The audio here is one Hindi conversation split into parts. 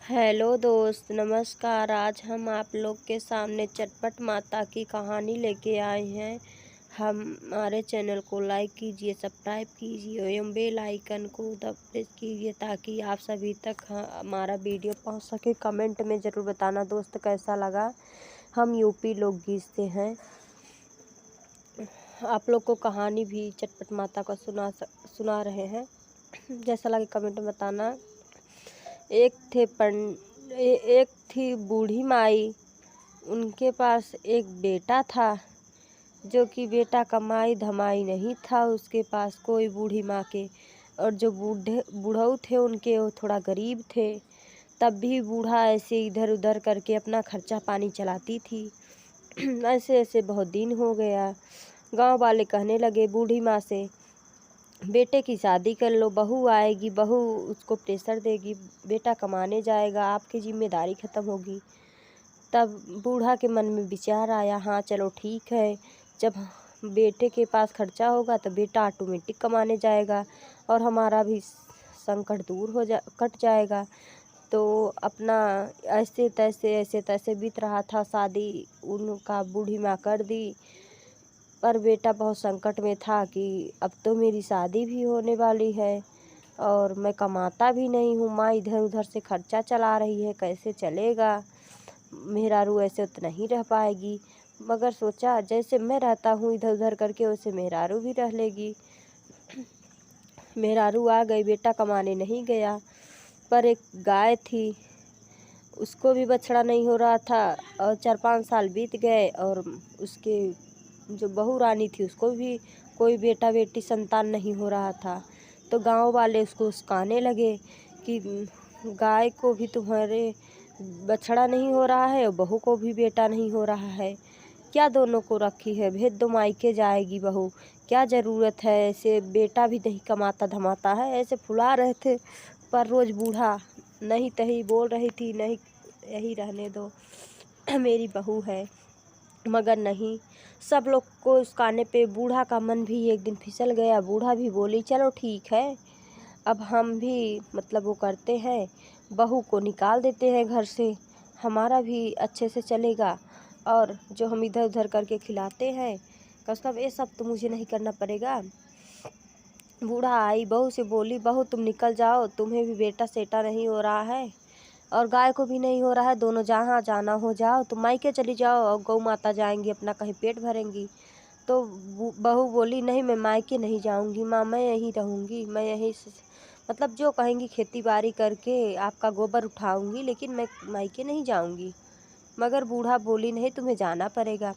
हेलो दोस्त, नमस्कार। आज हम आप लोग के सामने चटपट माता की कहानी लेके आए हैं। हमारे चैनल को लाइक कीजिए, सब्सक्राइब कीजिए एवं बेल आइकन को प्रेस कीजिए ताकि आप सभी तक हमारा वीडियो पहुंच सके। कमेंट में ज़रूर बताना दोस्त कैसा लगा। हम यूपी लोकगीत से हैं। आप लोग को कहानी भी चटपट माता का सुना रहे हैं। जैसा लगे कमेंट में बताना। एक थी बूढ़ी माई। उनके पास एक बेटा था जो कि बेटा कमाई धमाई नहीं था उसके पास कोई बूढ़ी माँ के। और जो बूढ़ऊ थे उनके वो थोड़ा गरीब थे। तब भी बूढ़ा ऐसे इधर उधर करके अपना खर्चा पानी चलाती थी। ऐसे ऐसे बहुत दिन हो गया। गांव वाले कहने लगे बूढ़ी माँ से, बेटे की शादी कर लो, बहू आएगी, बहू उसको प्रेशर देगी, बेटा कमाने जाएगा, आपकी जिम्मेदारी ख़त्म होगी। तब बूढ़ा के मन में विचार आया, हाँ चलो ठीक है, जब बेटे के पास खर्चा होगा तो बेटा ऑटोमेटिक कमाने जाएगा और हमारा भी संकट दूर कट जाएगा। तो अपना ऐसे तैसे बीत रहा था। शादी उनका बूढ़ी माँ कर दी, पर बेटा बहुत संकट में था कि अब तो मेरी शादी भी होने वाली है और मैं कमाता भी नहीं हूँ। माँ इधर उधर से खर्चा चला रही है, कैसे चलेगा। मेहरारू ऐसे तो नहीं रह पाएगी। मगर सोचा जैसे मैं रहता हूँ इधर उधर करके वैसे मेहरारू भी रह लेगी। मेहरारू आ गई, बेटा कमाने नहीं गया। पर एक गाय थी, उसको भी बछड़ा नहीं हो रहा था और 4-5 साल बीत गए और उसके जो बहू रानी थी उसको भी कोई बेटा बेटी संतान नहीं हो रहा था। तो गांव वाले उसको उस्काने लगे कि गाय को भी तुम्हारे बछड़ा नहीं हो रहा है और बहू को भी बेटा नहीं हो रहा है, क्या दोनों को रखी है, भेज दो, मायके जाएगी बहू, क्या ज़रूरत है, ऐसे बेटा भी नहीं कमाता धमाता है। ऐसे फुला रहे थे। पर रोज़ बूढ़ा नहीं तही बोल रही थी, नहीं यही रहने दो, मेरी बहू है। मगर नहीं, सब लोग को उस्काने पे बूढ़ा का मन भी एक दिन फिसल गया। बूढ़ा भी बोली चलो ठीक है, अब हम भी मतलब वो करते हैं, बहू को निकाल देते हैं घर से, हमारा भी अच्छे से चलेगा और जो हम इधर उधर करके खिलाते हैं कसम ये सब तो मुझे नहीं करना पड़ेगा। बूढ़ा आई बहू से बोली, बहू तुम निकल जाओ, तुम्हें भी बेटा सेटा नहीं हो रहा है और गाय को भी नहीं हो रहा है, दोनों जहाँ जाना हो जाओ, तुम मायके चली जाओ और गौ माता जाएंगी अपना कहीं पेट भरेंगी। तो बहू बोली नहीं, मैं मायके नहीं जाऊंगी माँ, मैं यहीं रहूंगी, मैं यहीं मतलब जो कहेंगी खेती बाड़ी करके आपका गोबर उठाऊंगी, लेकिन मैं मायके नहीं जाऊंगी। मगर बूढ़ा बोली नहीं, तुम्हें जाना पड़ेगा।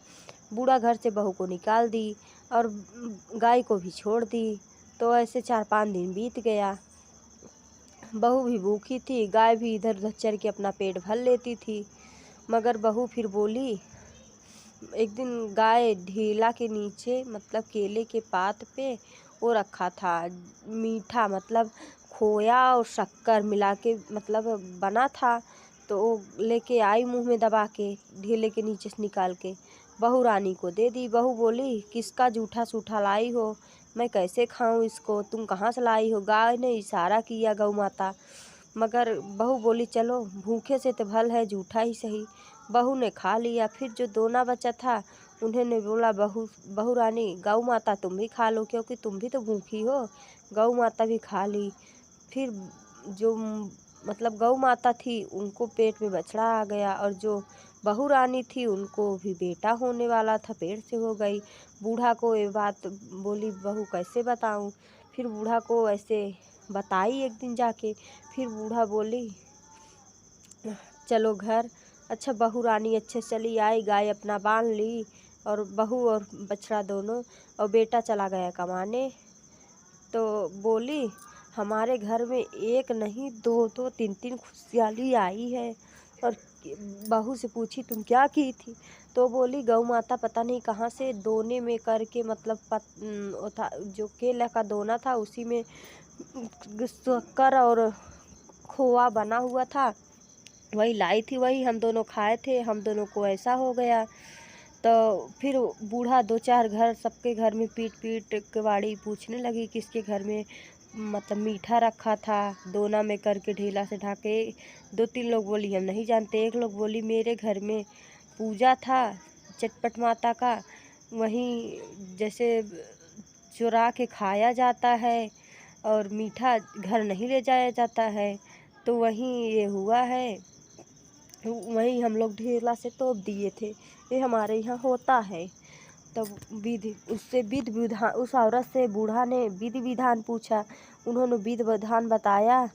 बूढ़ा घर से बहू को निकाल दी और गाय को भी छोड़ दी। तो ऐसे 4-5 दिन बीत गया। बहू भी भूखी थी, गाय भी इधर उधर चर के अपना पेट भर लेती थी। मगर बहू फिर बोली, एक दिन गाय ढीला के नीचे मतलब केले के पात पे वो रखा था मीठा, मतलब खोया और शक्कर मिला के मतलब बना था। तो वो लेके आई मुंह में दबा के, ढीले के नीचे से निकाल के बहू रानी को दे दी। बहू बोली किसका जूठा सूठा लाई हो, मैं कैसे खाऊं इसको, तुम कहाँ से लाई हो। गाय ने इशारा किया गौ माता। मगर बहू बोली चलो भूखे से तो भल है, जूठा ही सही। बहू ने खा लिया। फिर जो दोना बचा था उन्होंने बोला, बहू रानी गौ माता तुम भी खा लो, क्योंकि तुम भी तो भूखी हो। गौ माता भी खा ली। फिर जो मतलब गौ माता थी उनको पेट में बछड़ा आ गया और जो बहू रानी थी उनको भी बेटा होने वाला था, पेट से हो गई। बूढ़ा को ये बात बोली, बहू कैसे बताऊं। फिर बूढ़ा को ऐसे बताई एक दिन जाके। फिर बूढ़ा बोली चलो घर। अच्छा बहू रानी अच्छे चली आई, गाय अपना बांध ली और बहू और बछड़ा दोनों, और बेटा चला गया कमाने। तो बोली हमारे घर में एक नहीं दो दो 3-3 खुशहाली आई है। और बहू से पूछी तुम क्या की थी। तो बोली गौ माता पता नहीं कहाँ से दोने में करके मतलब वो था जो केला का दोना था उसी में शक्कर और खोआ बना हुआ था, वही लाई थी, वही हम दोनों खाए थे, हम दोनों को ऐसा हो गया। तो फिर बूढ़ा 2-4 घर सबके घर में पीट पीट कबाड़ी पूछने लगी किसके घर में मतलब मीठा रखा था, दोना में करके ढेला से ढाके। 2-3 लोग बोली हम नहीं जानते। एक लोग बोली मेरे घर में पूजा था चटपट माता का, वहीं जैसे चुरा के खाया जाता है और मीठा घर नहीं ले जाया जाता है, तो वहीं ये हुआ है, वहीं हम लोग ढेला से तोप दिए थे। ये हमारे यहाँ होता है। तब विधि उससे विधि विधान उस औरत से बूढ़ा ने विधि विधान पूछा। उन्होंने विधि विधान बताया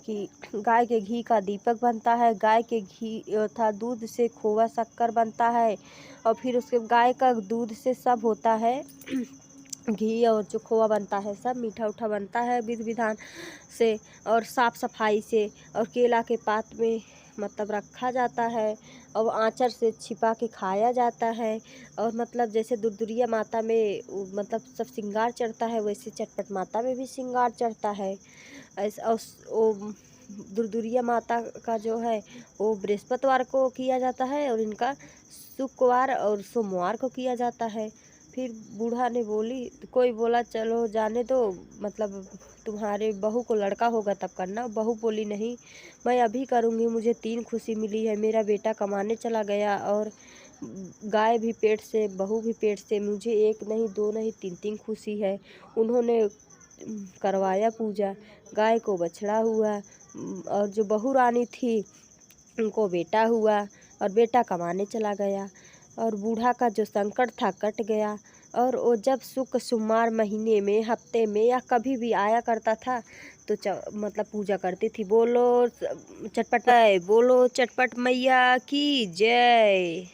कि गाय के घी का दीपक बनता है, गाय के घी था दूध से खोवा शक्कर बनता है, और फिर उसके गाय का दूध से सब होता है घी और जो खोवा बनता है सब मीठा उठा बनता है विधि विधान से और साफ सफाई से, और केला के पात में मतलब रखा जाता है और आँचर से छिपा के खाया जाता है। और मतलब जैसे दुर्दुरिया माता में मतलब सब श्रृंगार चढ़ता है, वैसे चटपट माता में भी श्रृंगार चढ़ता है। ऐसा वो दुर्दुरिया माता का जो है वो बृहस्पतिवार को किया जाता है और इनका शुक्रवार और सोमवार को किया जाता है। फिर बूढ़ा ने बोली, कोई बोला चलो जाने दो, मतलब तुम्हारे बहू को लड़का होगा तब करना। बहू बोली नहीं, मैं अभी करूँगी, मुझे 3 खुशी मिली है, मेरा बेटा कमाने चला गया और गाय भी पेट से बहू भी पेट से, मुझे 1 नहीं 2 नहीं 3-3 खुशी है। उन्होंने करवाया पूजा, गाय को बछड़ा हुआ और जो बहू रानी थी उनको बेटा हुआ और बेटा कमाने चला गया और बूढ़ा का जो संकट था कट गया। और वो जब शुक्र सोमवार महीने में हफ्ते में या कभी भी आया करता था तो मतलब पूजा करती थी। बोलो चटपट मैया की जय।